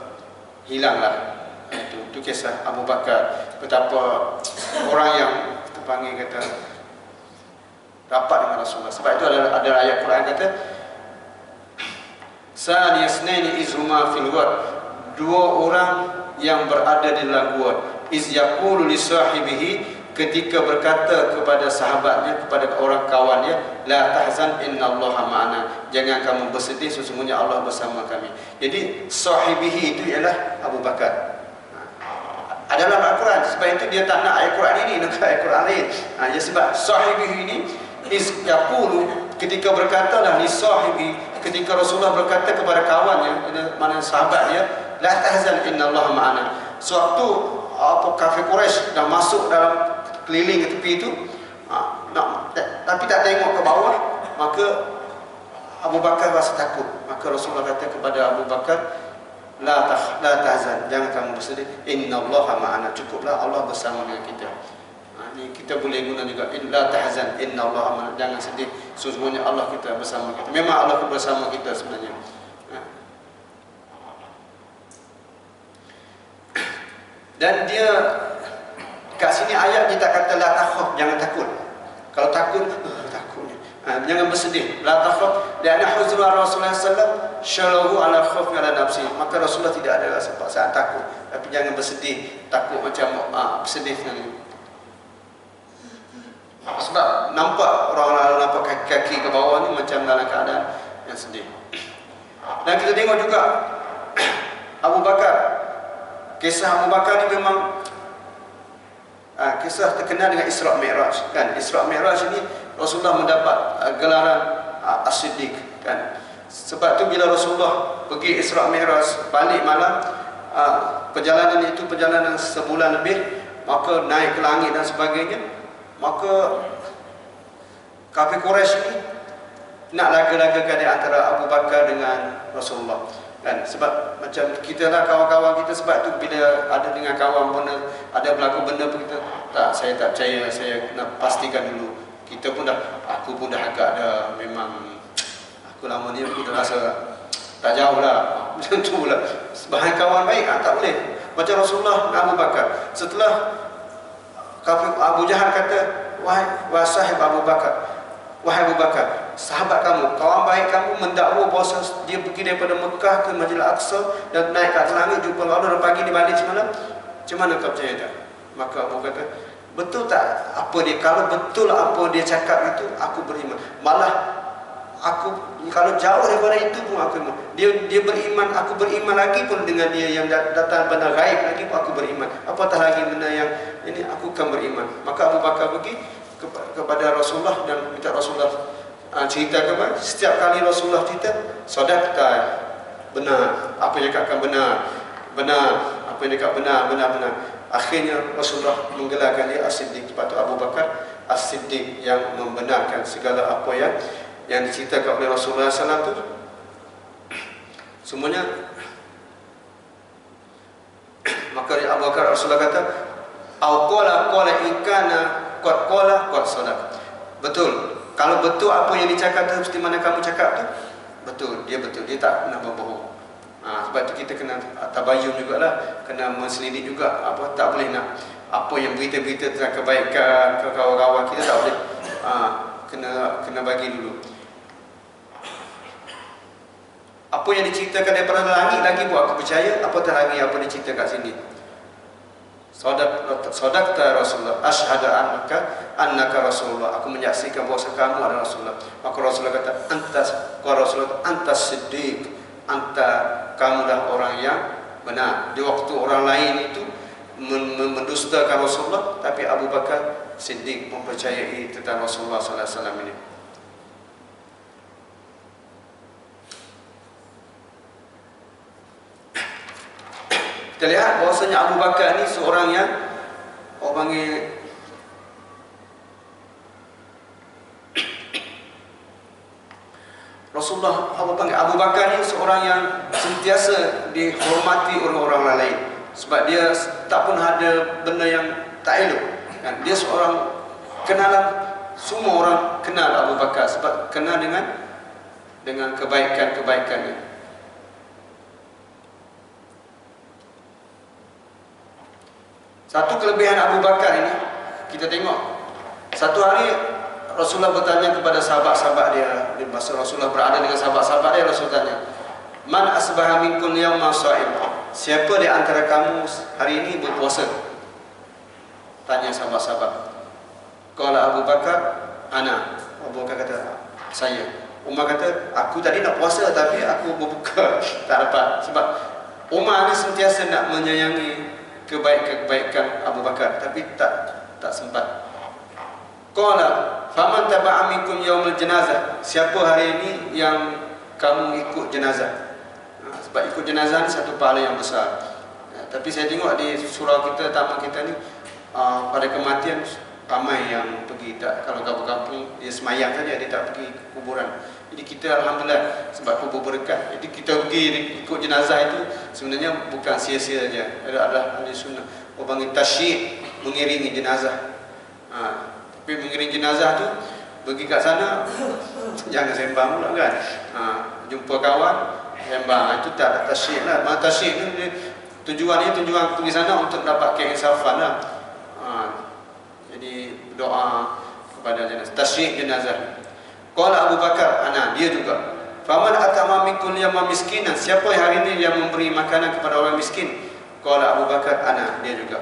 hilanglah itu kisah Abu Bakar, betapa orang yang terpanggil kata rapat dengan Rasulullah. Sebab itu ada ayat Quran kata Sani yasnaini izhuma fil ghar, dua orang yang berada di dalam gua, iz yaqulu li sahibihi, ketika berkata kepada sahabatnya, kepada orang kawannya, la tahzan innallaha ma'ana, jangan kamu bersedih, sesungguhnya Allah bersama kami. Jadi sahibihi itu ialah Abu Bakar. Adalah Al-Quran. Sebab itu dia tak nak ayat Quran ini, nak ayat Quran lain. Ya, sebab sahibihi ini iz yaqulu, ketika berkatalah li sahibi, ketika Rasulullah berkata kepada kawannya, mana sahabat dia, la tahzan innallaha ma'ana. Sewaktu kafir Quraisy dah masuk dalam keliling ke tepi itu, tapi tak tengok ke bawah, maka Abu Bakar rasa takut. Maka Rasulullah kata kepada Abu Bakar, la tahzan, jangan kamu bersedih, innallaha ma'ana, cukuplah Allah bersama dengan kita. Ini kita boleh guna juga, la tahzan innallaha ma'ana, jangan sedih, sesungguhnya Allah kita bersama kita. Memang Allah bersama kita sebenarnya. Dan dia kat sini ayat kita kata la takhaf, jangan takut. Kalau takut, takutnya. Jangan bersedih. La takhaf, lianna huzra Rasulullah sallallahu syarahu ala khawfi ala nafsi. Maka Rasulullah tidak ada rasa paksaan takut, tapi jangan bersedih, takut macam bersedih sekali. Sebab nampak orang nampak kaki ke bawah ni macam dalam keadaan yang sedih. Dan kita tengok juga Abu Bakar. Kisah Abu Bakar ni memang kisah terkenal dengan Isra' Mi'raj, kan? Isra' Mi'raj ini Rasulullah mendapat gelaran As-Siddiq, kan? Sebab tu bila Rasulullah pergi Isra' Mi'raj, balik malam, perjalanan itu perjalanan sebulan lebih, maka naik ke langit dan sebagainya, maka kafir Quraisy ini nak laga-lagakan di antara Abu Bakar dengan Rasulullah, kan? Sebab macam kita lah kawan-kawan kita, sebab tu bila ada dengan kawan pun ada berlaku benda pun kita tak, saya tak percaya, saya nak pastikan dulu. Kita pun dah, aku pun dah agak dah, memang aku lama ni aku dah rasa tak jauh lah, macam tu pula. Sebahagian kawan baik, tak boleh. Macam Rasulullah dan Abu Bakar, setelah kafir Abu Jahal kata, wahai sahib Abu Bakar, wahai Abu Bakar, sahabat kamu, kawan baik kamu mendakwa bahawa dia pergi daripada Mekah ke Masjidil Aqsa dan naik ke atas langit jumpa Allah dan pagi ni balik semalam. Macam mana kau percaya tak? Maka Abu kata, betul tak apa dia? Kalau betul apa dia cakap itu, aku beriman. Malah aku kalau jauh daripada itu pun aku beriman. Dia beriman, aku beriman lagi pun dengan dia yang datang benda gaib lagi pun aku beriman. Apatah lagi benda yang ini, aku akan beriman. Maka Abu Bakar pergi kepada Rasulullah dan minta Rasulullah cerita kepada. Setiap kali Rasulullah cerita, sadaqta, benar, apa yang dikatakan benar, apa yang dikatakan benar. Akhirnya Rasulullah menggelarkan dia As-Siddiq. Sebab tu Abu Bakar As-Siddiq yang membenarkan segala apa yang diceritakan oleh Rasulullah SAW tu semuanya. Maka Abu Bakar, Rasulullah kata, au qala ikana qad sadaq. Betul. Kalau betul apa yang dicakap tu, seperti mana kamu cakap tu, betul. Dia tak pernah berbohong. Sebab tu kita kena tabayun jugalah, kena menselidik juga. Tak boleh nak apa yang berita-berita tentang kebaikan ke kawan-kawan kita, tak boleh. Kena bagi dulu. Apa yang diceritakan daripada langit lagi pun aku percaya, apatah lagi apa diceritakan kat sini. Sadaqta Rasulullah, asyhadu annaka Rasulullah, aku menyaksikan bahawa kamu adalah Rasulullah. Maka Rasulullah kata, antas siddiq, kamulah orang yang benar. Di waktu orang lain itu mendustakan Rasulullah, tapi Abu Bakar Siddiq mempercayai tentang Rasulullah sallallahu alaihi wasallam ini. Kita lihat bahawasanya Abu Bakar ni seorang yang orang panggil Rasulullah, Abu Bakar ni seorang yang sentiasa dihormati oleh orang lain. Sebab dia tak pun ada benda yang tak elok, kan? Dia seorang kenalan, semua orang kenal Abu Bakar sebab kenal dengan kebaikan-kebaikannya. Satu kelebihan Abu Bakar ini kita tengok. Satu hari Rasulullah bertanya kepada sahabat-sahabat dia, masa Rasulullah berada dengan sahabat-sahabat dia, Rasul tanya, "Man asbaha minkum yawma sha'im?" Siapa di antara kamu hari ini berpuasa? Tanya sahabat-sahabat. Qala Abu Bakar, "Ana." Abu Bakar kata, "Saya." Umar kata, "Aku tadi nak puasa tapi aku berbuka." Tak dapat. Sebab Umar ni sentiasa nak menyayangi kebaikan Abu Bakar, tapi tak sempat. Qala faman taba'a minkum yaumul janazah. Siapa hari ini yang kamu ikut jenazah? Sebab ikut jenazah ni satu pahala yang besar. Tapi saya tengok di surau kita, taman kita ni, pada kematian ramai yang pergi. Tak, kalau kampung-kampung dia semayang saja, dia tak pergi kuburan. Jadi kita alhamdulillah sebab kubur berkat. Jadi kita pergi ikut jenazah itu sebenarnya bukan sia-sia saja. Adalah ahli sunnah. Orang panggil tasyik, mengiringi jenazah. Tapi mengiringi jenazah tu pergi kat sana jangan sembang pula kan. Jumpa kawan sembang, itu tak ada tasyik lah. Tasyik ni tujuannya pergi sana untuk dapat keinsafan lah. Jadi doa kepada jenazah, tasyik jenazah. Qala Abu Bakar, "Ana." Dia juga. "Faman atama minkum yawma miskinan." Siapa hari ini yang memberi makanan kepada orang miskin? Qala Abu Bakar, "Ana." Dia juga.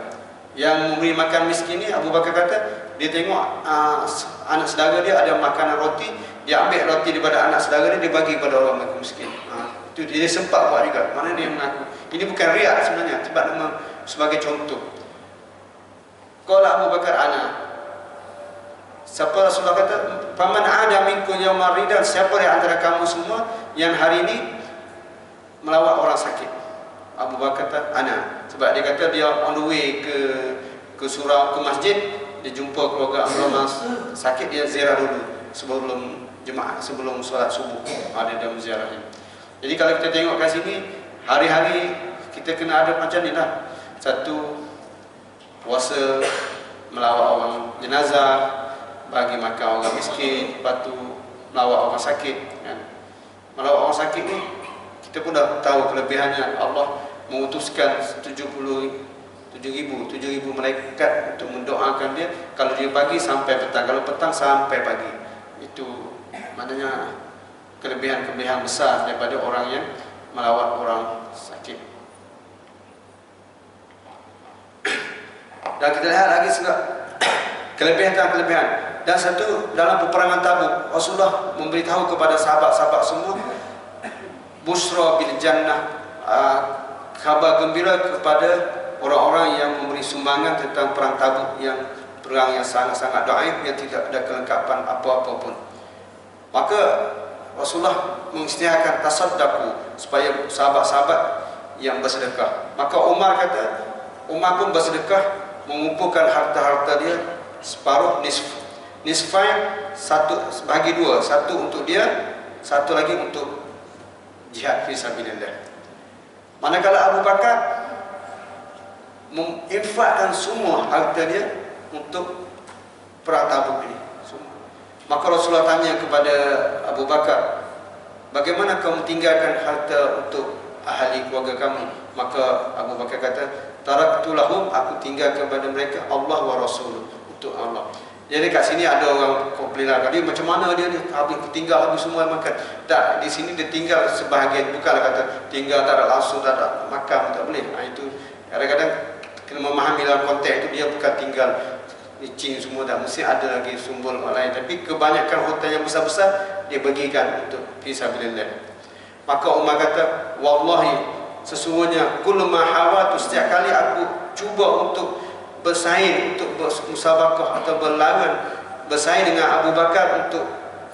Yang memberi makan miskin ni, Abu Bakar kata, dia tengok anak saudara dia ada makanan roti, dia ambil roti daripada anak saudara dia bagi kepada orang miskin. Itu dia sempat buat juga. Mana dia mengaku. Ini bukan riak sebenarnya, sebab nama sebagai contoh. Qala Abu Bakar, "Ana." Siapa Rasulullah kata, "Faman ada minkum yawma ridan." Siapa di antara kamu semua yang hari ini melawat orang sakit? Abu Bakar kata, "Ana." Sebab dia kata dia on the way ke surau, ke masjid, dia jumpa keluarga orang sakit, dia ziarah dulu sebelum jemaah, sebelum solat subuh. Ada dalam ziarahnya. Jadi kalau kita tengok kat sini, hari-hari kita kena ada macam ni lah. Satu, puasa, melawat orang jenazah, bagi makan orang miskin, lepas tu melawat orang sakit kan. Melawat orang sakit ni kita pun dah tahu kelebihannya. Allah mengutuskan 7,000 malaikat untuk mendoakan dia kalau dia pagi sampai petang, kalau petang sampai pagi. Itu maknanya kelebihan-kelebihan besar daripada orang yang melawat orang sakit. Dan kita lihat lagi juga kelebihan. Dan satu, dalam peperangan Tabuk, Rasulullah memberitahu kepada sahabat-sahabat semua, busra bil jannah, kabar gembira kepada orang-orang yang memberi sumbangan tentang perang Tabuk, yang perang yang sangat-sangat dhaif, yang tidak ada kelengkapan apa-apa pun. Maka Rasulullah mengisytiharkan tasaddaqu, supaya sahabat-sahabat yang bersedekah. Maka Umar kata, Umar pun bersedekah, mengumpulkan harta-harta dia separuh, nisfain, satu bagi dua, satu untuk dia, satu lagi untuk jihad fi sabilillah. Manakala Abu Bakar menginfakkan semua harta dia untuk perang Tabuk ini. Maka Rasulullah tanya kepada Abu Bakar, "Bagaimana kamu tinggalkan harta untuk ahli keluarga kamu?" Maka Abu Bakar kata, "Taraktu lahum," aku tinggal kepada mereka Allah wa Rasul, untuk Allah. Jadi kat sini ada orang komplain lah, dia macam mana dia ni habis tinggal habis semua makan. Tak, di sini dia tinggal sebahagian, bukanlah kata tinggal tak ada langsung, tak ada makan, tak boleh. Itu kadang-kadang kena memahami dalam konteks itu, dia bukan tinggal licin semua, tak mesti ada lagi sumber lain, tapi kebanyakan hotel yang besar-besar dia bagikan untuk fisabilillah. Maka Umar kata, "Wallahi, sesungguhnya kullu ma hawatu, setiap kali aku cuba untuk bersaing, untuk bermusabaqah atau berlawan, bersaing dengan Abu Bakar untuk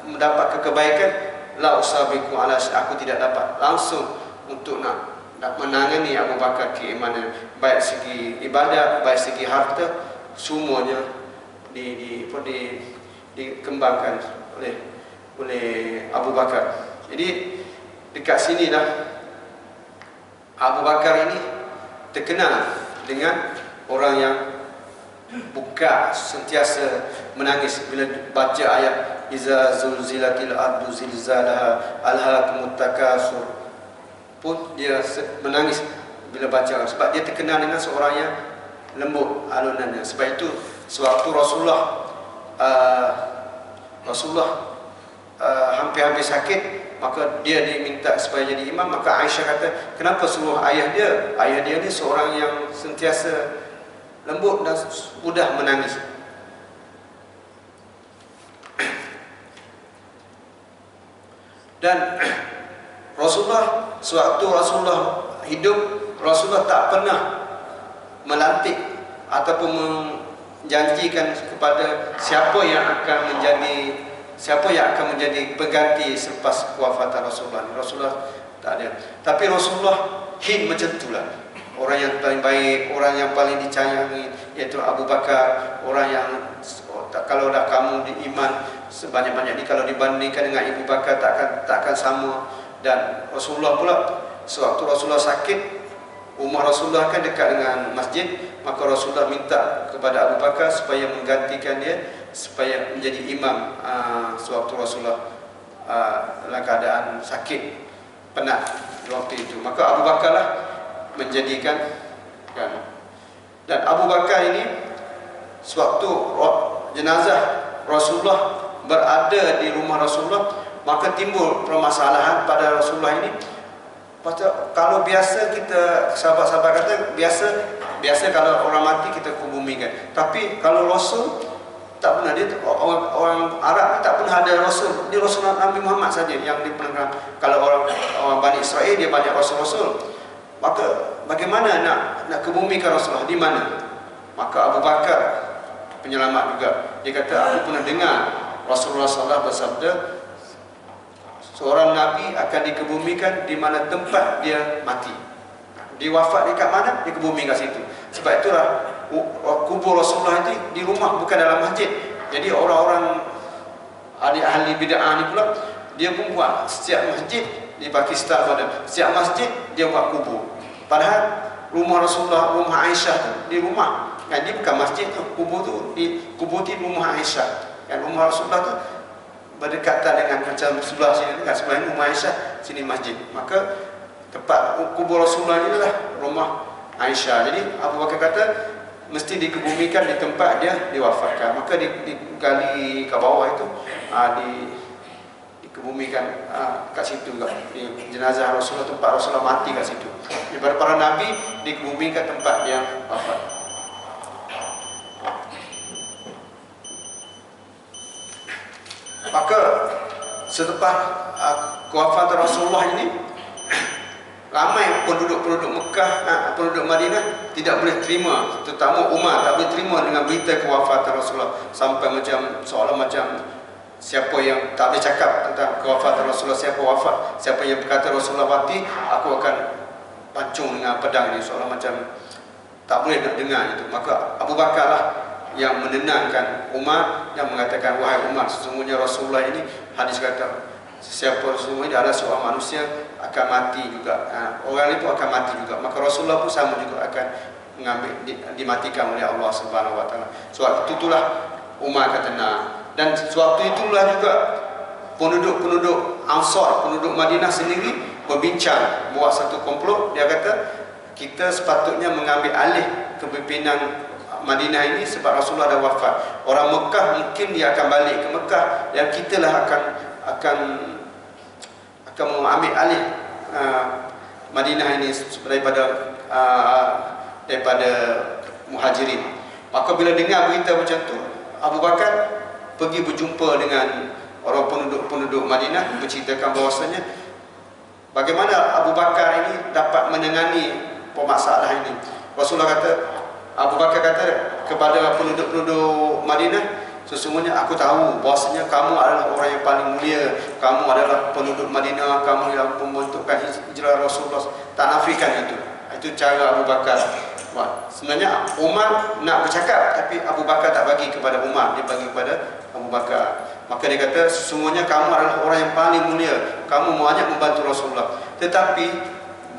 mendapat kebaikan, la usabiqu ala, aku tidak dapat langsung untuk nak menangani Abu Bakar keimanan, baik segi ibadah, baik segi harta, semuanya dikembangkan oleh Abu Bakar." Jadi dekat sini dah Abu Bakar ini terkenal dengan orang yang buka, sentiasa menangis bila baca ayat iza zulzilatil ardu zilzalaha alhaakumut takasur, pun dia menangis bila baca, sebab dia terkenal dengan seorang yang lembut alunannya. Sebab itu sewaktu Rasulullah hampir-hampir sakit, maka dia diminta supaya jadi imam. Maka Aisyah kata, kenapa suruh ayah dia? Ayah dia ni seorang yang sentiasa lembut dan mudah menangis. Dan Rasulullah, sewaktu Rasulullah hidup, Rasulullah tak pernah melantik ataupun menjanjikan kepada siapa yang akan menjadi pengganti selepas kewafatan Rasulullah. Rasulullah tak ada. Tapi Rasulullah hint macam itulah. Orang yang paling baik, orang yang paling dicayangi, iaitu Abu Bakar. Orang yang kalau dah kamu di iman sebanyak-banyak ni, kalau dibandingkan dengan Ibu Bakar takkan sama. Dan Rasulullah pula, sewaktu Rasulullah sakit, rumah Rasulullah kan dekat dengan masjid, maka Rasulullah minta kepada Abu Bakar supaya menggantikan dia, supaya menjadi imam sewaktu Rasulullah dalam keadaan sakit, penat waktu itu. Maka Abu Bakar lah menjadikan kan. Dan Abu Bakar ini sewaktu jenazah Rasulullah berada di rumah Rasulullah, maka timbul permasalahan pada Rasulullah ini. Kalau biasa kita, sahabat-sahabat kata, biasa kalau orang mati kita kubumikan. Tapi kalau Rasul tak pernah, dia orang Arab tak pernah ada Rasul. Dia Rasul Nabi Muhammad saja yang dipernah. Kalau orang Bani Israel dia banyak Rasul-Rasul. Maka bagaimana nak kebumikan Rasulullah, di mana? Maka Abu Bakar penyelamat juga, dia kata, aku pernah dengar Rasulullah SAW bersabda, seorang Nabi akan dikebumikan di mana tempat dia mati. Dia wafat dekat mana, dia kebumikan kat situ. Sebab itulah kubur Rasulullah itu di rumah, bukan dalam masjid. Jadi orang-orang ahli bid'ah ni pula, dia pun buat setiap masjid di Pakistan, pada setiap masjid dia buat kubur. Padahal rumah Rasulullah, rumah Aisyah tu di rumah. Kan dia bukan masjid tu, kubur tu di rumah Aisyah. Kan rumah Rasulullah tu berdekatan dengan macam sebelah sini, dekat sebelah ini rumah Aisyah, sini masjid. Maka tempat kubur Rasulullah ni adalah rumah Aisyah. Jadi Abu Bakar kata mesti dikebumikan di tempat dia diwafatkan. Maka digali ke bawah itu, dikebumikan kat situ juga. Di jenazah Rasulullah, tempat Rasulullah mati kat situ. Daripada para Nabi dikebumikan tempat dia wafat. Maka selepas kewafatan Rasulullah ini, ramai penduduk-penduduk Mekah, penduduk Madinah tidak boleh terima, terutama Umar tak boleh terima dengan berita kewafatan Rasulullah. Sampai macam seolah macam siapa yang tak boleh cakap tentang kewafatan Rasulullah, siapa wafat, siapa yang berkata Rasulullah mati, aku akan pancung dengan pedang ni, seolah macam tak boleh nak dengar itu. Maka Abu Bakar lah yang menenangkan Umar, yang mengatakan, wahai Umar, sesungguhnya Rasulullah ini, hadis kata, siapa sesungguhnya adalah seorang manusia akan mati juga, orang itu akan mati juga. Maka Rasulullah pun sama juga akan dimatikan oleh Allah Subhanahu Wa Taala. Sewaktu itulah Umar akan tenang. Dan sewaktu itulah juga penduduk Ansar, penduduk Madinah sendiri berbincang, buat satu komplot. Dia kata, kita sepatutnya mengambil alih kepimpinan Madinah ini sebab Rasulullah dah wafat. Orang Mekah mungkin dia akan balik ke Mekah, dan kitalah akan mengambil alih Madinah ini daripada Muhajirin. Maka bila dengar berita macam tu, Abu Bakar pergi berjumpa dengan orang penduduk Madinah, menceritakan bahawasanya bagaimana Abu Bakar ini dapat menangani permasalahan ini. Rasulullah kata, Abu Bakar kata kepada penduduk Madinah, sesungguhnya aku tahu bahawasanya kamu adalah orang yang paling mulia, kamu adalah penduduk Madinah, kamu yang pembentukan hijrah Rasulullah. Tak nafikan itu. Itu cara Abu Bakar. Sebenarnya Umar nak bercakap, tapi Abu Bakar tak bagi kepada Umar, dia bagi kepada Abu Bakar. Maka dia kata, sesungguhnya kamu adalah orang yang paling mulia, kamu banyak membantu Rasulullah. Tetapi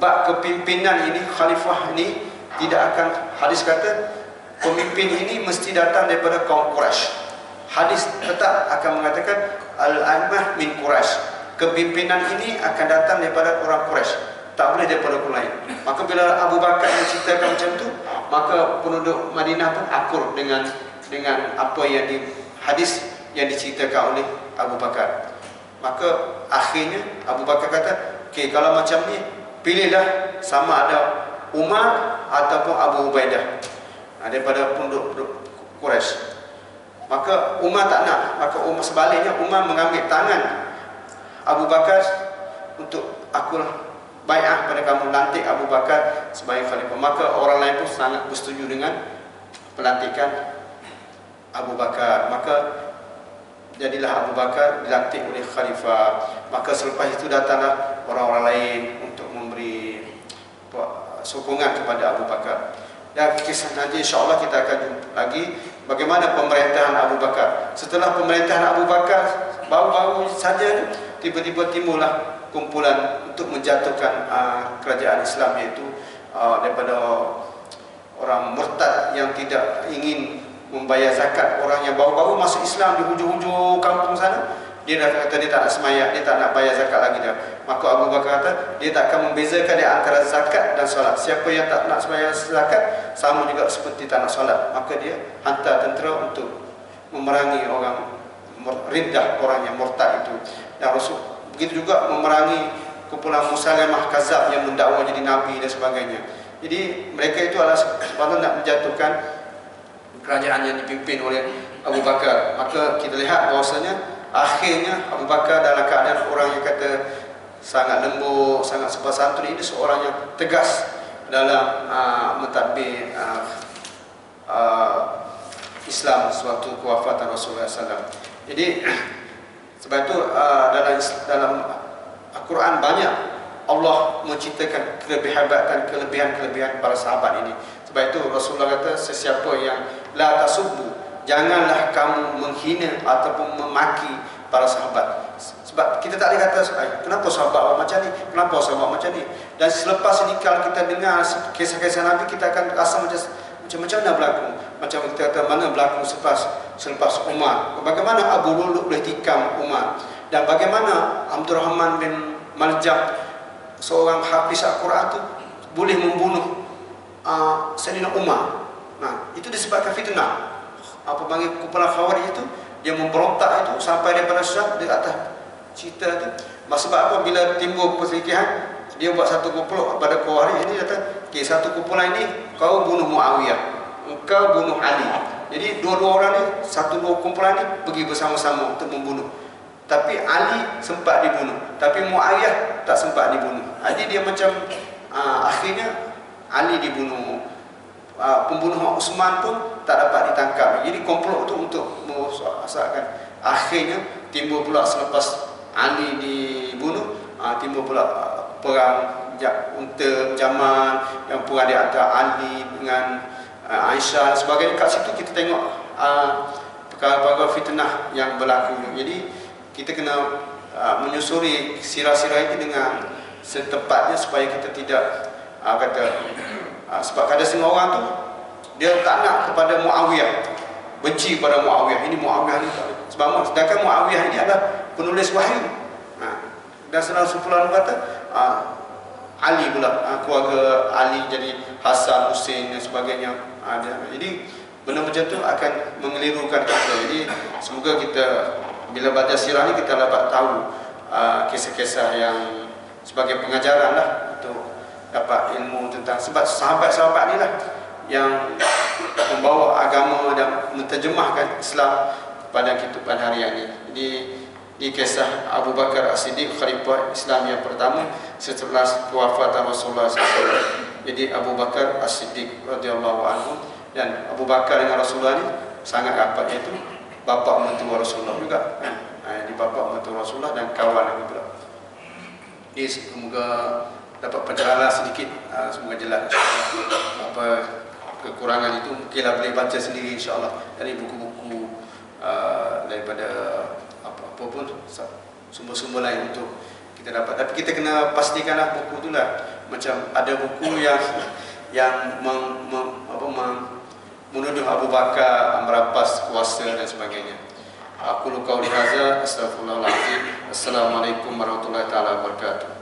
bab kepimpinan ini, khalifah ini, tidak akan, hadis kata pemimpin ini mesti datang daripada kaum Quraisy. Hadis tetap akan mengatakan al-aimah min Quraisy. Kepimpinan ini akan datang daripada orang Quraisy. tak boleh daripada orang lain. Maka bila Abu Bakar menceritakan macam tu, maka penduduk Madinah pun akur dengan apa yang di hadis yang diceritakan oleh Abu Bakar. Maka akhirnya Abu Bakar kata, okey, kalau macam ni pilihlah sama ada Umar ataupun Abu Ubaidah daripada penduduk Quraisy. Maka Umar tak nak, maka Umar sebaliknya Umar mengambil tangan Abu Bakar untuk aku bai'ah pada kamu, lantik Abu Bakar sebagai khalifah. Maka orang lain pun sangat bersetuju dengan pelantikan Abu Bakar. Maka jadilah Abu Bakar dilantik oleh khalifah. Maka selepas itu datanglah orang-orang lain untuk memberi sokongan kepada Abu Bakar. Dan kisah nanti insya-Allah kita akan jumpa lagi bagaimana pemerintahan Abu Bakar. Setelah pemerintahan Abu Bakar baru-baru saja tiba-tiba timbullah kumpulan untuk menjatuhkan kerajaan Islam, iaitu daripada orang murtad yang tidak ingin membayar zakat. Orang yang baru-baru masuk Islam di hujung-hujung kampung sana, dia dah kata dia tak nak sembahyang, dia tak nak bayar zakat lagi dah. Maka Abu Bakar kata dia tak akan membezakan di antara zakat dan solat. Siapa yang tak nak sembahyang zakat sama juga seperti tak nak solat. Maka dia hantar tentera untuk memerangi orang riddah, orang yang murtad itu. Dan Rasul begitu juga memerangi kumpulan Musailamah Kadzab yang mendakwa jadi nabi dan sebagainya. Jadi mereka itu adalah sebenarnya nak menjatuhkan kerajaan yang dipimpin oleh Abu Bakar. Maka kita lihat bahawasanya akhirnya Abu Bakar dalam keadaan orang yang kata sangat lembut, sangat sopan santun, ini seorang yang tegas dalam mentadbir Islam sewaktu kewafatan Rasulullah SAW. Jadi sebab itu dalam Al-Quran banyak Allah menceritakan kelebihan-kelebihan para sahabat ini. Sebab itu Rasulullah kata, sesiapa yang la tasubbu, janganlah kamu menghina ataupun memaki para sahabat. Sebab kita tak boleh kata, kenapa sahabat awak macam ni, kenapa sahabat macam ni. Dan selepas ini kalau kita dengar kisah-kisah Nabi, kita akan rasa macam mana berlaku. Macam kita kata mana berlaku selepas Umar. Bagaimana Abu Lulu boleh tikam Umar. Dan bagaimana Abdurrahman bin Maljam, seorang hafiz Al-Quran tu boleh membunuh Sayyidina Umar. Nah, itu disebabkan fitnah. Apa panggil kumpulan Khawarij itu, dia memberontak itu sampai daripada Syam di atas cerita itu. Sebab apa? Bila timbul perselisihan, dia buat satu kumpulan pada Khawarij ini, kata, okey, satu kumpulan ini kau bunuh Muawiyah, engkau bunuh Ali. Jadi dua-dua orang ni, dua kumpulan ni pergi bersama-sama untuk membunuh. Tapi Ali sempat dibunuh, tapi Muawiyah tak sempat dibunuh. Jadi dia macam akhirnya Ali dibunuh, pembunuh Uthman pun tak dapat ditangkap. Jadi komplot itu untuk merosakkan. Akhirnya timbul pula selepas Ali dibunuh, timbul pula perang Unta Jamal, yang perang di antara Ali dengan Aisyah dan sebagainya. Kat situ kita tengok perkara-perkara fitnah yang berlaku. Jadi kita kena menyusuri sirah-sirah ini dengan setepatnya supaya kita tidak sebab kadang setengah orang tu dia tak nak kepada Muawiyah, benci pada Muawiyah. Ini Muawiyah ni tak, sebab sedangkan Muawiyah ini adalah penulis wahyu. Dan senang sepulang kata Ali pula, keluarga Ali jadi Hasan, Hussein dan sebagainya. Jadi benda macam tu akan mengelirukan kita. Jadi semoga kita bila baca sirah ni kita dapat tahu kisah-kisah yang sebagai pengajaran lah, untuk dapat ilmu tentang, sebab sahabat-sahabat ni lah yang membawa agama dan menterjemahkan Islam pada kehidupan harian ini. Jadi di kisah Abu Bakar As-Siddiq, khalifah Islam yang pertama setelah kewafatan Rasulullah SAW. Jadi Abu Bakar As-Siddiq radhiyallahu anhu, dan Abu Bakar dengan Rasulullah ni sangat rapat, iaitu bapa mentua Rasulullah juga kan. Ini bapa mentua Rasulullah dan kawan lagi pula. Jadi semoga dapat pencerahan sedikit, semoga jelas apa kekurangan itu mungkinlah boleh baca sendiri insya-Allah dari buku-buku daripada apa pun sumber-sumber lain untuk kita dapat. Tapi kita kena pastikanlah buku itulah, macam ada buku yang menuduh Abu Bakar merampas kuasa dan sebagainya. Aku qauli hadza, astaghfirullahalazim. Assalamualaikum warahmatullahi taala wabarakatuh.